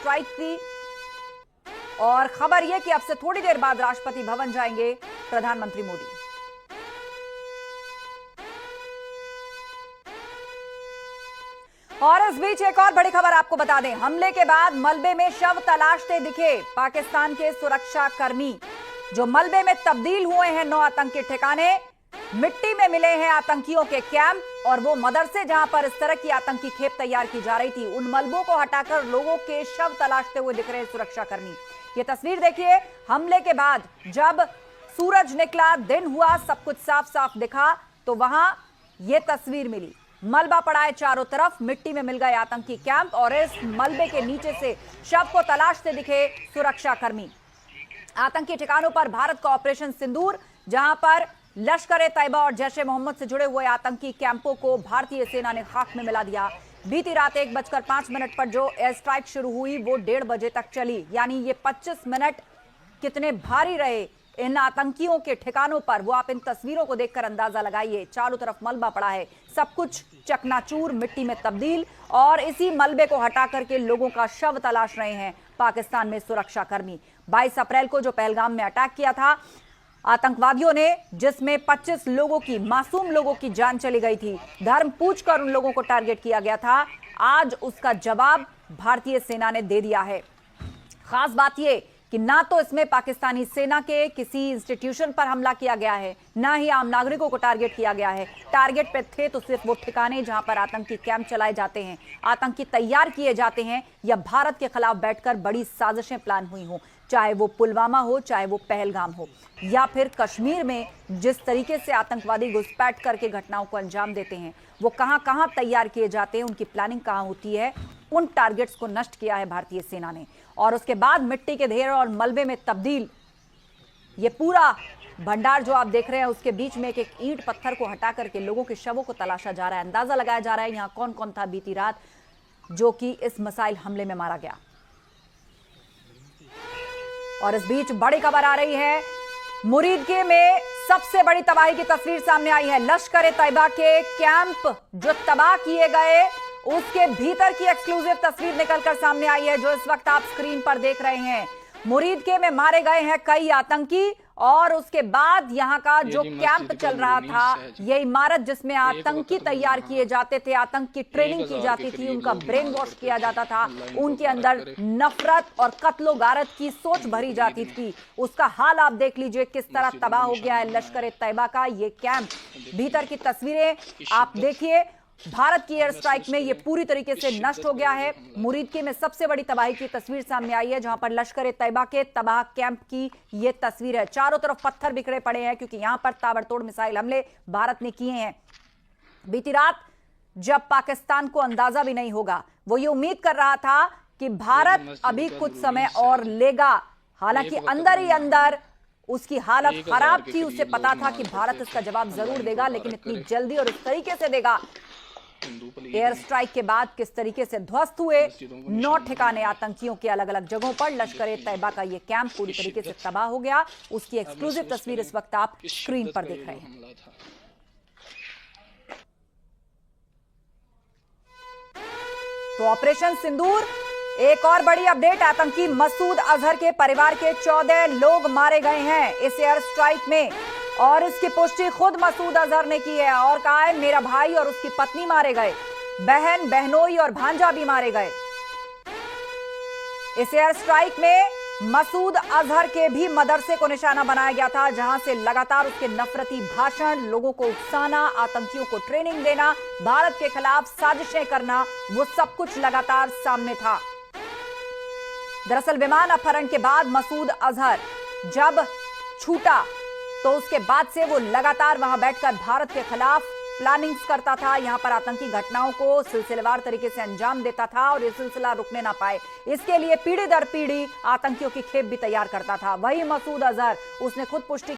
Strike की। और खबर यह कि अब से थोड़ी देर बाद राष्ट्रपति भवन जाएंगे प्रधानमंत्री मोदी। और इस बीच एक और बड़ी खबर आपको बता दें, हमले के बाद मलबे में शव तलाशते दिखे पाकिस्तान के सुरक्षा कर्मी। जो मलबे में तब्दील हुए हैं 9 आतंकी ठिकाने, मिट्टी में मिले हैं आतंकियों के कैंप और वो मदरसे जहां पर इस तरह की आतंकी खेप तैयार की जा रही थी, उन मलबों को हटाकर लोगों के शव तलाशते हुए दिख रहे हैं सुरक्षा कर्मी। ये तस्वीर देखिए, हमले के बाद जब सूरज निकला, दिन हुआ, सब कुछ साफ साफ दिखा, तो वहां ये तस्वीर मिली। मलबा पड़ा है चारों तरफ, मिट्टी में मिल गए आतंकी कैंप और इस मलबे के नीचे से शव को तलाशते दिखे सुरक्षा कर्मी। आतंकी ठिकानों पर भारत का ऑपरेशन सिंदूर, जहां पर लश्कर-ए-तैयबा और जैश-ए-मोहम्मद से जुड़े हुए आतंकी कैंपों को भारतीय सेना ने खाक में मिला दिया। बीती रात 1:05 पर जो एयर स्ट्राइक शुरू हुई वो 1:30 बजे तक चली, यानी ये 25 मिनट कितने भारी रहे इन आतंकियों के ठिकानों पर, वो आप इन तस्वीरों को देखकर अंदाजा लगाइए। चारों तरफ मलबा पड़ा है, सब कुछ चकनाचूर, मिट्टी में तब्दील, और इसी मलबे को हटा करके लोगों का शव तलाश रहे हैं पाकिस्तान में सुरक्षा कर्मी। 22 अप्रैल को जो पहलगाम में अटैक किया था आतंकवादियों ने, जिसमें 25 लोगों की, मासूम लोगों की जान चली गई थी, धर्म पूछकर उन लोगों को टारगेट किया गया था, आज उसका जवाब भारतीय सेना ने दे दिया है। खास बात यह कि ना तो इसमें पाकिस्तानी सेना के किसी इंस्टीट्यूशन पर हमला किया गया है, ना ही आम नागरिकों को टारगेट किया गया है। टारगेट पे थे तो सिर्फ वो ठिकाने जहां पर आतंकी कैंप चलाए जाते हैं, आतंकी तैयार किए जाते हैं, या भारत के खिलाफ बैठकर बड़ी साजिशें प्लान हुई हों, चाहे वो पुलवामा हो, चाहे वो पहलगाम हो, या फिर कश्मीर में जिस तरीके से आतंकवादी घुसपैठ करके घटनाओं को अंजाम देते हैं, वो कहां कहां तैयार किए जाते हैं, उनकी प्लानिंग कहां होती है, उन टारगेट्स को नष्ट किया है भारतीय सेना ने। और उसके बाद मिट्टी के ढेर और मलबे में तब्दील, ये पूरा भंडार जो आप देख रहे हैं, उसके बीच में एक एक ईंट पत्थर को हटा करके लोगों के शवों को तलाशा जा रहा है। अंदाजा लगाया जा रहा है यहां कौन कौन था बीती रात जो कि इस मिसाइल हमले में मारा गया। और इस बीच बड़ी खबर आ रही है, मुरीदके में सबसे बड़ी तबाही की तस्वीर सामने आई है। लश्कर-ए-तैयबा के कैंप जो तबाह किए गए, उसके भीतर की एक्सक्लूसिव तस्वीर निकलकर सामने आई है, जो इस वक्त आप स्क्रीन पर देख रहे हैं। मुरीदके में मारे गए हैं कई आतंकी, और उसके बाद यहां का जो कैंप चल रहा था, ये इमारत जिसमें आतंकी तैयार किए जाते थे, आतंक की ट्रेनिंग की जाती थी, उनका ब्रेन वॉश किया जाता था, उनके अंदर नफरत और कत्लो गारत की सोच भरी जाती थी, उसका हाल आप देख लीजिए किस तरह तबाह हो गया है लश्कर-ए-तैयबा का ये कैंप। भीतर की तस्वीरें आप देखिए, भारत की एयर स्ट्राइक में यह पूरी तरीके से नष्ट हो गया है। मुरीदके में सबसे बड़ी तबाही की तस्वीर सामने आई है, जहां पर लश्कर-ए-तैयबा के तबाह कैंप की यह तस्वीर है। चारों तरफ पत्थर बिखरे पड़े हैं, क्योंकि यहां पर ताबड़तोड़ मिसाइल हमले भारत ने किए हैं। बीती रात जब पाकिस्तान को अंदाजा भी नहीं होगा, वो ये उम्मीद कर रहा था कि भारत अभी कुछ समय और लेगा, हालांकि अंदर ही अंदर उसकी हालत खराब थी, उसे पता था कि भारत इसका जवाब जरूर देगा, लेकिन इतनी जल्दी और इस तरीके से देगा। एयर स्ट्राइक के बाद किस तरीके से ध्वस्त हुए 9 ठिकाने आतंकियों के अलग अलग जगहों पर, लश्कर-ए-तैयबा का यह कैंप पूरी तरीके से तबाह हो गया। उसकी एक्सक्लूसिव तस्वीर इस वक्त आप स्क्रीन पर देख रहे हैं। तो ऑपरेशन सिंदूर, एक और बड़ी अपडेट, आतंकी मसूद अजहर के परिवार के 14 लोग मारे गए हैं इस एयर स्ट्राइक में, और इसकी पुष्टि खुद मसूद अजहर ने की है और कहा है मेरा भाई और उसकी पत्नी मारे गए, बहन, बहनोई और भांजा भी मारे गए। इस एयर स्ट्राइक में मसूद अजहर के भी मदरसे को निशाना बनाया गया था, जहां से लगातार उसके नफरती भाषण, लोगों को उकसाना, आतंकियों को ट्रेनिंग देना, भारत के खिलाफ साजिशें करना, वो सब कुछ लगातार सामने था। दरअसल विमान अपहरण के बाद मसूद अजहर जब छूटा, तो उसके बाद से वो लगातार वहां बैठकर भारत के खिलाफ प्लानिंग्स करता था, यहां पर आतंकी घटनाओं को सिलसिलेवार तरीके से अंजाम देता था, और ये सिलसिला रुकने ना पाए, इसके लिए पीढ़ी दर पीढ़ी आतंकियों की खेप भी तैयार करता था। वही मसूद अजहर, उसने खुद पुष्टि